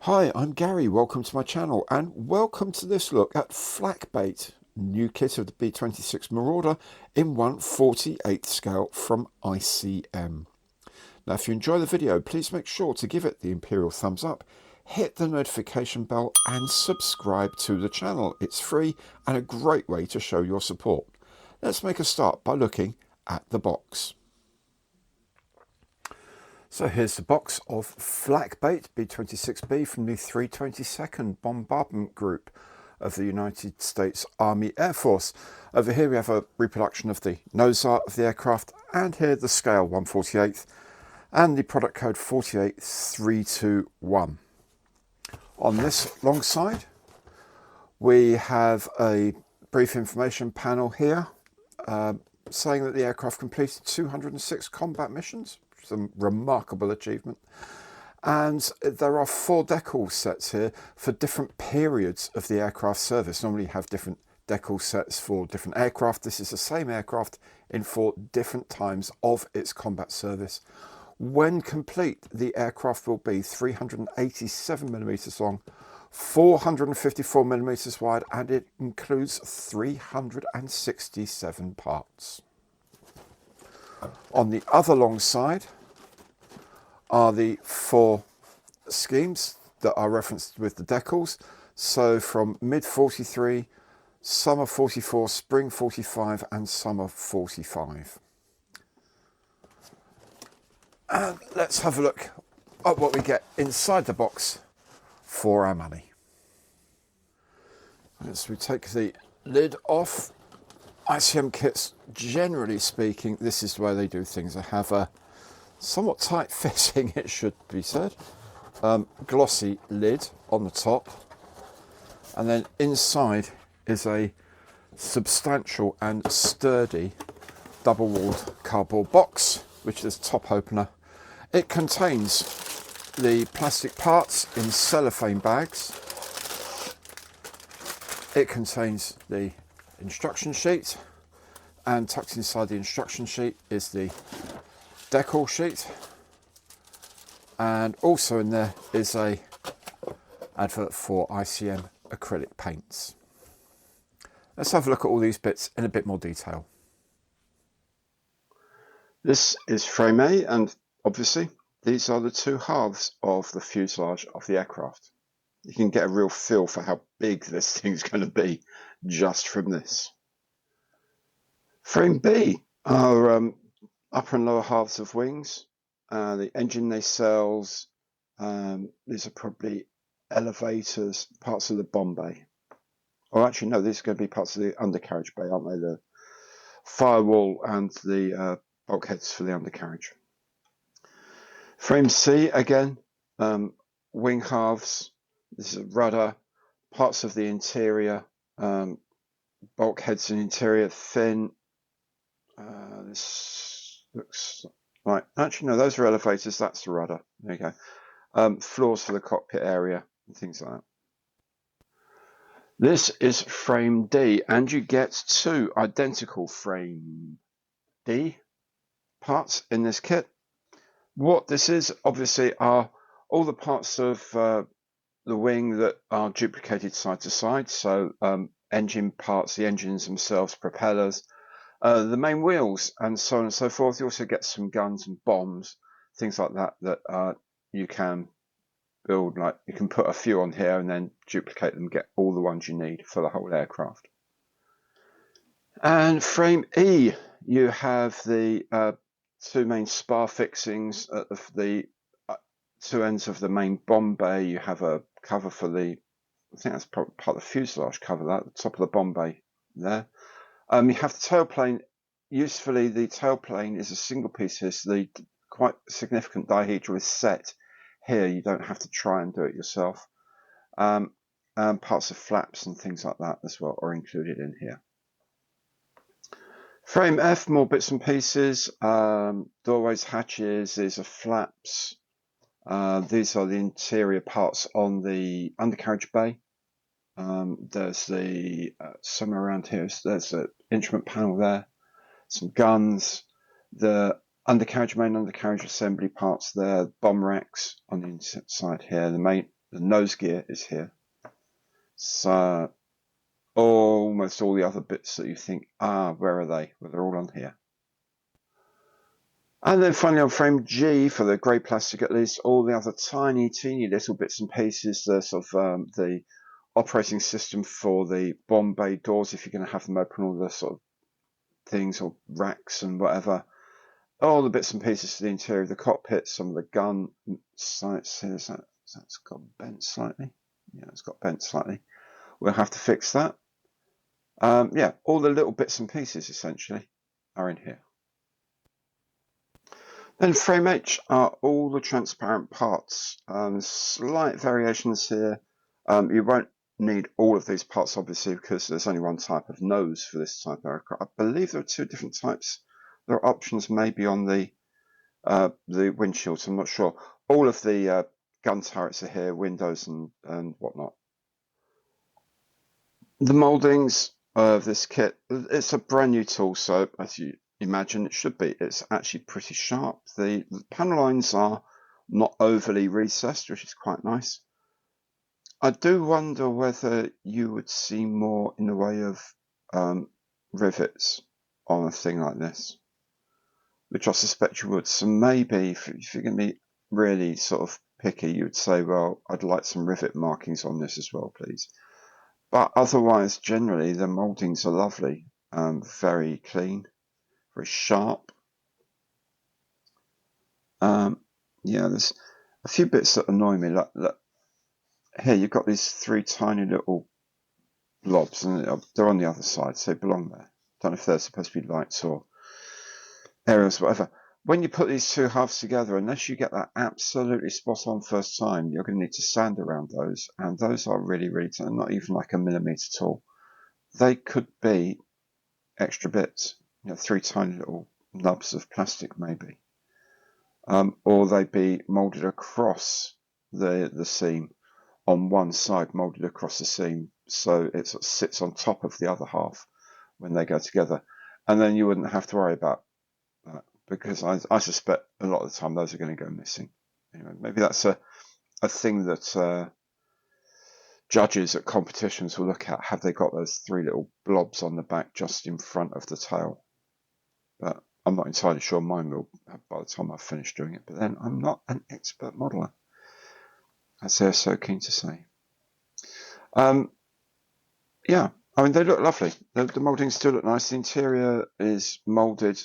Hi, I'm Gary. Welcome to my channel and welcome to this look at Flak Bait, new kit of the B-26 Marauder in 1/48 scale from ICM. Now, if you enjoy the video, please make sure to give it the imperial thumbs up, hit the notification bell and subscribe to the channel. It's free and a great way to show your support. Let's make a start by looking at the box. So here's the box of Flak Bait B-26B from the 322nd Bombardment Group of the United States Army Air Force. Over here we have a reproduction of the nose art of the aircraft, and here the scale 1/48 and the product code 48321. On this long side we have a brief information panel here saying that the aircraft completed 206 combat missions. Some remarkable achievement, and there are 4 decal sets here for different periods of the aircraft service. Normally you have different decal sets for different aircraft. This is the same aircraft in 4 different times of its combat service. When complete, the aircraft will be 387 millimeters long, 454 millimeters wide, and it includes 367 parts. On the other long side are the 4 schemes that are referenced with the decals. So from mid 43, summer 44, spring 45 and summer 45. And let's have a look at what we get inside the box for our money. As we take the lid off, ICM kits, generally speaking, this is the way they do things. They have a somewhat tight fitting, it should be said, glossy lid on the top, and then inside is a substantial and sturdy double-walled cardboard box, which is top opener. It contains the plastic parts in cellophane bags. It contains the instruction sheet, and tucked inside the instruction sheet is the decal sheet, and also in there is a advert for ICM acrylic paints. Let's have a look at all these bits in a bit more detail. This is frame A, and obviously these are the 2 halves of the fuselage of the aircraft. You can get a real feel for how big this thing's going to be just from this. Frame B are upper and lower halves of wings, the engine nacelles. These are probably elevators, parts of the bomb bay. Or actually, no, these are going to be parts of the undercarriage bay, aren't they? The firewall and the bulkheads for the undercarriage. Frame C, again, wing halves. This is a rudder, parts of the interior, bulkheads and interior, fin. This looks like, actually no, those are elevators, that's the rudder. There you go. Floors for the cockpit area and things like that. This is frame D, and you get 2 identical frame D parts in this kit. What this is, obviously, are all the parts of the wing that are duplicated side to side. So engine parts, the engines themselves, propellers, the main wheels, and so on and so forth. You also get some guns and bombs, things like that, that you can build. Like, you can put a few on here and then duplicate them, get all the ones you need for the whole aircraft. And frame E, you have the 2 main spar fixings at the 2 ends of the main bomb bay. You have a cover for the, I think that's part of the fuselage cover, that the top of the bomb bay there. You have the tailplane. Usefully, the tailplane is a single piece here, so the quite significant dihedral is set here. You don't have to try and do it yourself. Parts of flaps and things like that as well are included in here. Frame F, more bits and pieces, doorways, hatches, these are flaps. These are the interior parts on the undercarriage bay. There's the, somewhere around here, so there's an instrument panel there, some guns, the undercarriage, main undercarriage assembly parts there, bomb racks on the inside here, the main the nose gear is here. So almost all the other bits that you think, where are they? Well, they're all on here. And then finally on frame G, for the grey plastic at least, all the other tiny, teeny little bits and pieces, the sort of the operating system for the bomb bay doors, if you're going to have them open, all the sort of things, or racks and whatever. All the bits and pieces to the interior of the cockpit, some of the gun sights here. That's got bent slightly. Yeah, it's got bent slightly. We'll have to fix that. Yeah, all the little bits and pieces essentially are in here. Then frame H are all the transparent parts. Slight variations here. You won't need all of these parts obviously because there's only one type of nose for this type of aircraft. I believe there are two different types. There are options maybe on the windshields, I'm not sure. All of the gun turrets are here, windows and whatnot. The mouldings of this kit, it's a brand new tool, so as you imagine it should be, it's actually pretty sharp. The panel lines are not overly recessed, which is quite nice. I do wonder whether you would see more in the way of rivets on a thing like this, which I suspect you would. So maybe if you're going to be really sort of picky, you would say, well, I'd like some rivet markings on this as well, please. But otherwise, generally, the mouldings are lovely, very clean, very sharp. Yeah, there's a few bits that annoy me. Like here, you've got these three tiny little blobs, and they're on the other side, so they belong there. Don't know if they're supposed to be lights or areas, whatever. When you put these two halves together, unless you get that absolutely spot on first time, you're going to need to sand around those, and those are really, really tiny, not even like a millimetre tall. They could be extra bits, you know, three tiny little nubs of plastic maybe, or they'd be moulded across the seam on one side, moulded across the seam, so it sort of sits on top of the other half when they go together, and then you wouldn't have to worry about that, because I suspect a lot of the time those are going to go missing. Anyway, maybe that's a thing that judges at competitions will look at. Have they got those three little blobs on the back just in front of the tail? But I'm not entirely sure mine will by the time I've finished doing it. But then I'm not an expert modeller, as they're so keen to say. Yeah, I mean, they look lovely. The mouldings still look nice. The interior is moulded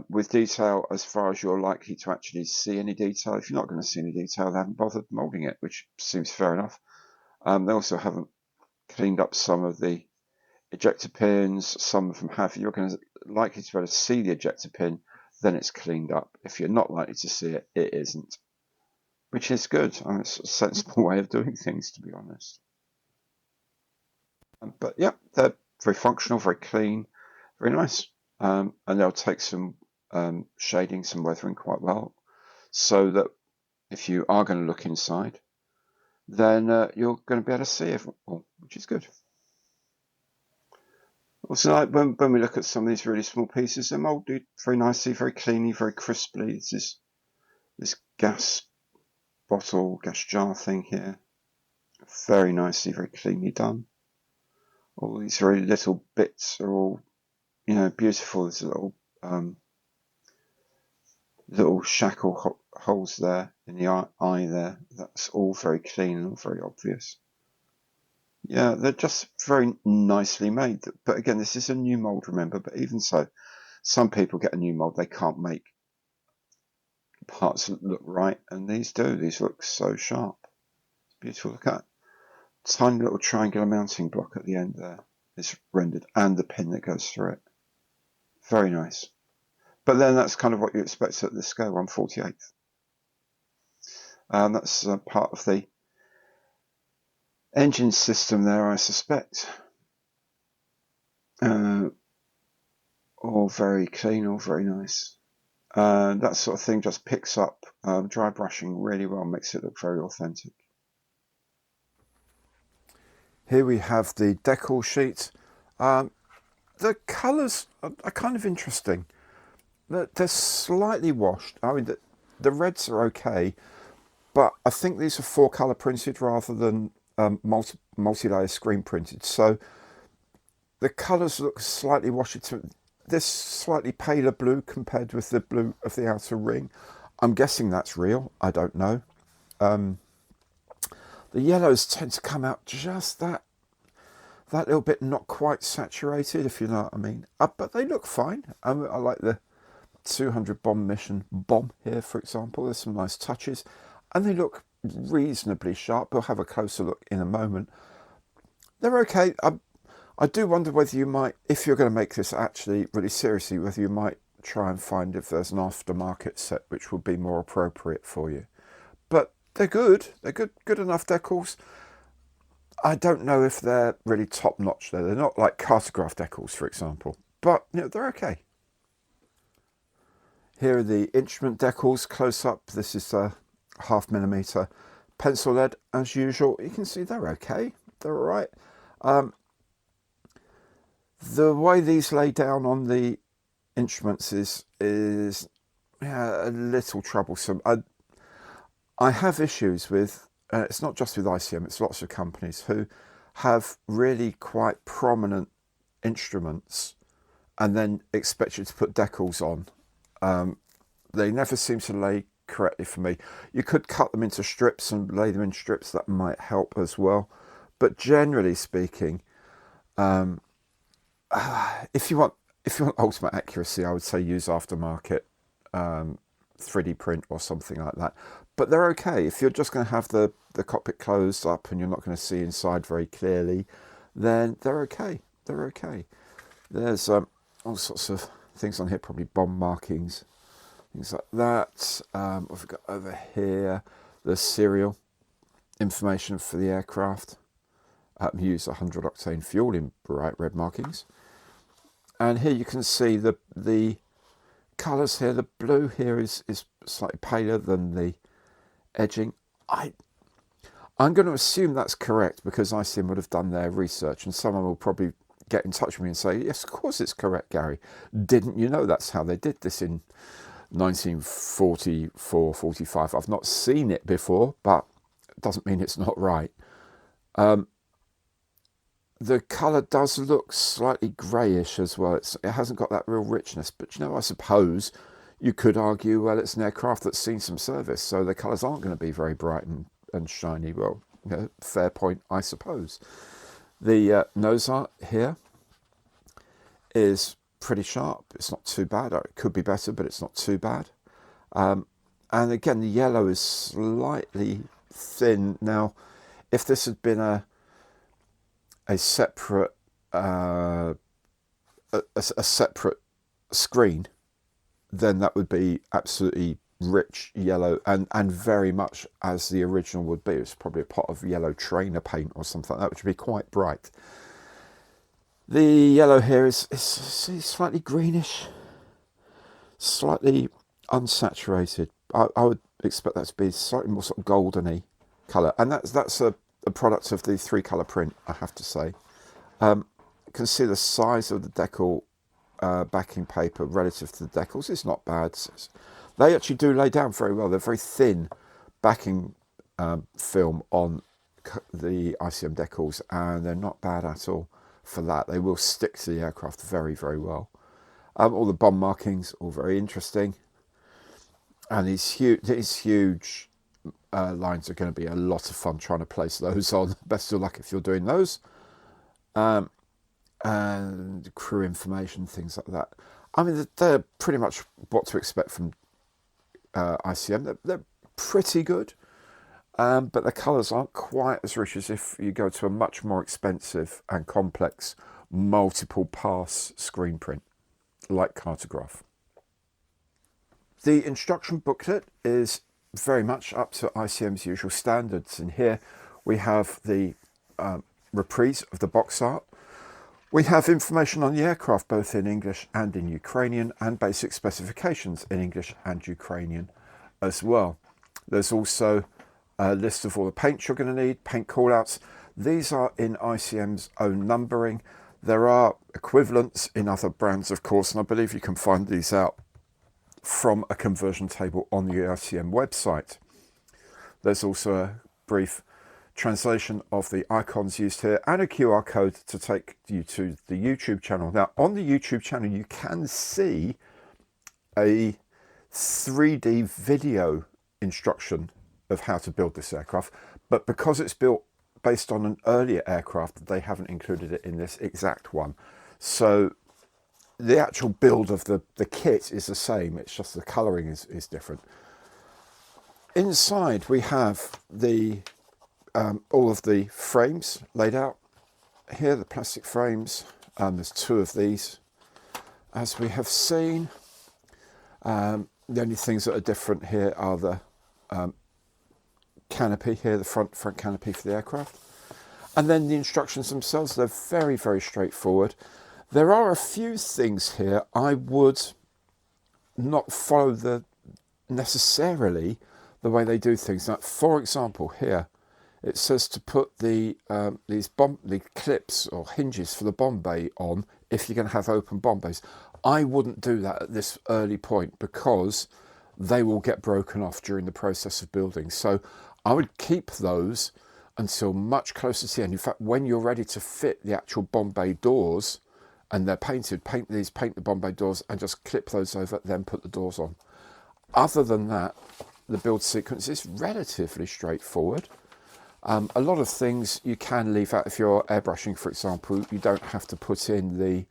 with detail as far as you're likely to actually see any detail. If you're not going to see any detail, they haven't bothered moulding it, which seems fair enough. They also haven't cleaned up some of the ejector pins. Some of them have. You're going to likely to be able to see the ejector pin, then it's cleaned up. If you're not likely to see it, it isn't, which is good. I mean, it's a sensible way of doing things, to be honest. But yeah, they're very functional, very clean, very nice, and they'll take some shading, some weathering quite well, so that if you are going to look inside, then you're going to be able to see it all, which is good. Also, like when we look at some of these really small pieces, they're moulded very nicely, very cleanly, very crisply. This gas bottle, gas jar thing here, very nicely, very cleanly done. All these very little bits are all, you know, beautiful. There's little shackle holes there in the eye there. That's all very clean and very obvious. Yeah, they're just very nicely made. But again, this is a new mold, remember. But even so, some people get a new mold, they can't make parts that look right, and these do. These look so sharp. It's beautiful. Look at that. Tiny little triangular mounting block at the end there is rendered, and the pin that goes through it. Very nice. But then that's kind of what you expect at this scale, 1/48. That's part of the engine system there, I suspect. All very clean, all very nice. That sort of thing just picks up dry brushing really well, makes it look very authentic. Here we have the decal sheet. The colours are kind of interesting. They're slightly washed. I mean, the reds are okay, but I think these are 4-color printed rather than multi-layer screen printed. So the colors look slightly washy to this slightly paler blue compared with the blue of the outer ring. I'm guessing that's real. I don't know. The yellows tend to come out just that little bit not quite saturated, if you know what I mean. But they look fine. I like the 200 bomb mission bomb here, for example. There's some nice touches, and they look reasonably sharp. We'll have a closer look in a moment. They're okay. I do wonder whether you might, if you're going to make this actually really seriously, whether you might try and find if there's an aftermarket set which would be more appropriate for you. But they're good. They're good enough decals. I don't know if they're really top notch there. They're not like cartograph decals, for example, but you know, they're okay. Here are the instrument decals close up. This is a 0.5mm pencil lead as usual. You can see they're okay. They're all right. The way these lay down on the instruments is a little troublesome. I have issues with, it's not just with ICM, it's lots of companies who have really quite prominent instruments and then expect you to put decals on. They never seem to lay correctly for me. You could cut them into strips and lay them in strips, that might help as well. But generally speaking, if you want ultimate accuracy, I would say use aftermarket 3D print or something like that. But they're okay. If you're just going to have the cockpit closed up and you're not going to see inside very clearly, then they're okay. They're okay. There's all sorts of things on here, probably bomb markings, things like that. What have we got over here? The serial information for the aircraft. Use 100 octane fuel in bright red markings. And here you can see the colours here. The blue here is slightly paler than the edging. I'm going to assume that's correct because ICM would have done their research, and someone will probably get in touch with me and say, yes, of course it's correct, Gary. Didn't you know that's how they did this in 1944, 45? I've not seen it before, but it doesn't mean it's not right. The colour does look slightly greyish as well. It hasn't got that real richness. But, you know, I suppose you could argue, well, it's an aircraft that's seen some service, so the colours aren't going to be very bright and shiny. Well, you know, fair point, I suppose. The nose art here is pretty sharp. It's not too bad. It could be better, but it's not too bad. And again, the yellow is slightly thin. Now, if this had been a separate a separate screen, then that would be absolutely rich yellow and very much as the original would be. It's probably a pot of yellow trainer paint or something like that, which would be quite bright. The yellow here is slightly greenish, slightly unsaturated. I would expect that to be slightly more sort of goldeny colour, and that's a product of the 3-colour print, I have to say. You can see the size of the decal backing paper relative to the decals. It's not bad. They actually do lay down very well. They're very thin backing film on the ICM decals, and they're not bad at all for that. They will stick to the aircraft very, very well. All the bomb markings, all very interesting. And these huge lines are going to be a lot of fun trying to place those on. Best of luck if you're doing those. And crew information, things like that. I mean, they're pretty much what to expect from ICM. They're pretty good, but the colours aren't quite as rich as if you go to a much more expensive and complex multiple pass screen print like Cartograph. The instruction booklet is very much up to ICM's usual standards. And here we have the reprise of the box art. We have information on the aircraft both in English and in Ukrainian, and basic specifications in English and Ukrainian as well. There's also a list of all the paints you're going to need, paint callouts. These are in ICM's own numbering. There are equivalents in other brands, of course, and I believe you can find these out from a conversion table on the ICM website. There's also a brief translation of the icons used here and a QR code to take you to the YouTube channel. Now on the YouTube channel you can see a 3D video instruction of how to build this aircraft, but because it's built based on an earlier aircraft, they haven't included it in this exact one. So the actual build of the kit is the same, it's just the colouring is different. Inside we have the all of the frames laid out here, the plastic frames. There's 2 of these, as we have seen. The only things that are different here are the canopy here, the front canopy for the aircraft, and then the instructions themselves. They're very, very straightforward. There are a few things here I would not follow necessarily the way they do things. Now, for example, here it says to put the clips or hinges for the bomb bay on if you're going to have open bomb bays. I wouldn't do that at this early point because they will get broken off during the process of building. So I would keep those until much closer to the end. In fact, when you're ready to fit the actual bomb bay doors and they're painted, paint the bomb bay doors and just clip those over, then put the doors on. Other than that, the build sequence is relatively straightforward. A lot of things you can leave out. If you're airbrushing, for example, you don't have to put in the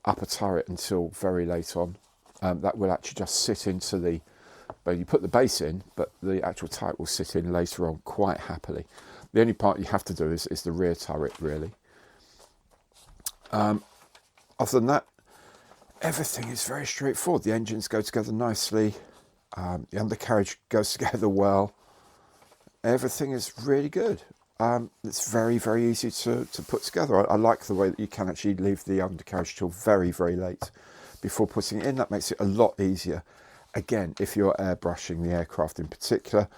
upper turret until very late on. That will actually just sit into the, but you put the base in, but the actual turret will sit in later on quite happily. The only part you have to do is the rear turret, really. Other than that, everything is very straightforward. The engines go together nicely. The undercarriage goes together well. Everything is really good. It's very, very easy to put together. I like the way that you can actually leave the undercarriage till very, very late before putting it in. That makes it a lot easier. Again, if you're airbrushing the aircraft in particular,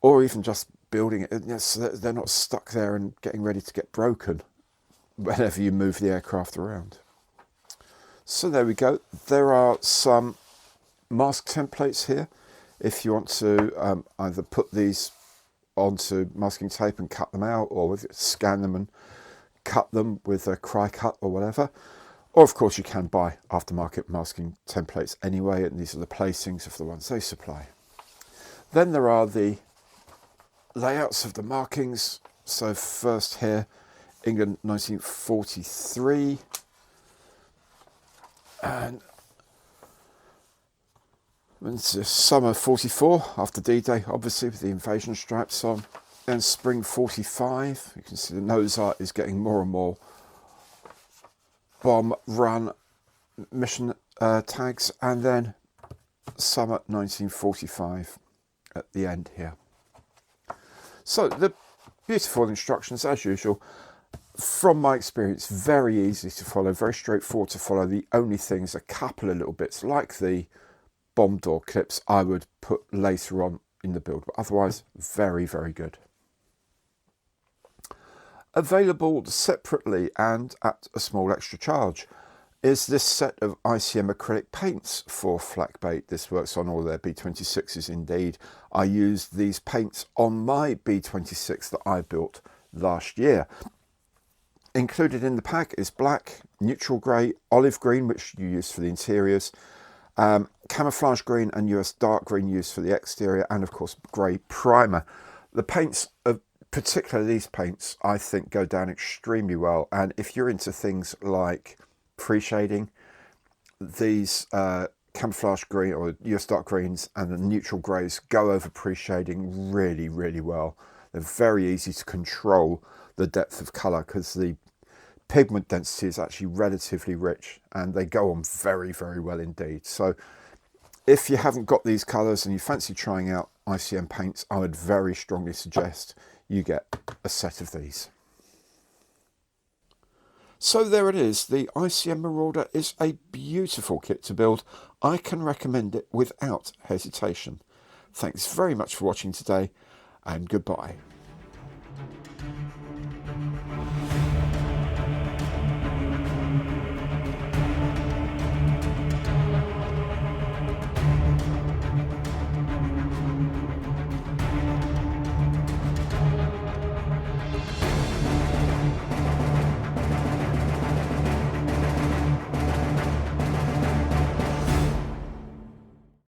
or even just building it, so that they're not stuck there and getting ready to get broken whenever you move the aircraft around. So there we go. There are some mask templates here. If you want to either put these onto masking tape and cut them out, or scan them and cut them with a cry cut or whatever. Or of course you can buy aftermarket masking templates anyway, and these are the placings of the ones they supply. Then there are the layouts of the markings. So first here, England 1943, and it's summer 44 after D-Day, obviously, with the invasion stripes on. Then spring 45, you can see the nose art is getting more and more bomb run mission tags, and then summer 1945 at the end here. So the beautiful instructions as usual. From my experience, very easy to follow, very straightforward to follow. The only things, a couple of little bits like the bomb door clips, I would put later on in the build, but otherwise very, very good. Available separately and at a small extra charge is this set of ICM acrylic paints for Flak Bait. This works on all their B-26s indeed. I used these paints on my B-26 that I built last year. Included in the pack is black, neutral grey, olive green, which you use for the interiors, camouflage green and US dark green used for the exterior, and of course grey primer. The paints, particularly these paints, I think go down extremely well, and if you're into things like pre-shading, these camouflage green or US dark greens and the neutral greys go over pre-shading really, really well. They're very easy to control the depth of colour because the pigment density is actually relatively rich, and they go on very, very well indeed. So if you haven't got these colours and you fancy trying out ICM paints, I would very strongly suggest you get a set of these. So there it is. The ICM Marauder is a beautiful kit to build. I can recommend it without hesitation. Thanks very much for watching today, and goodbye.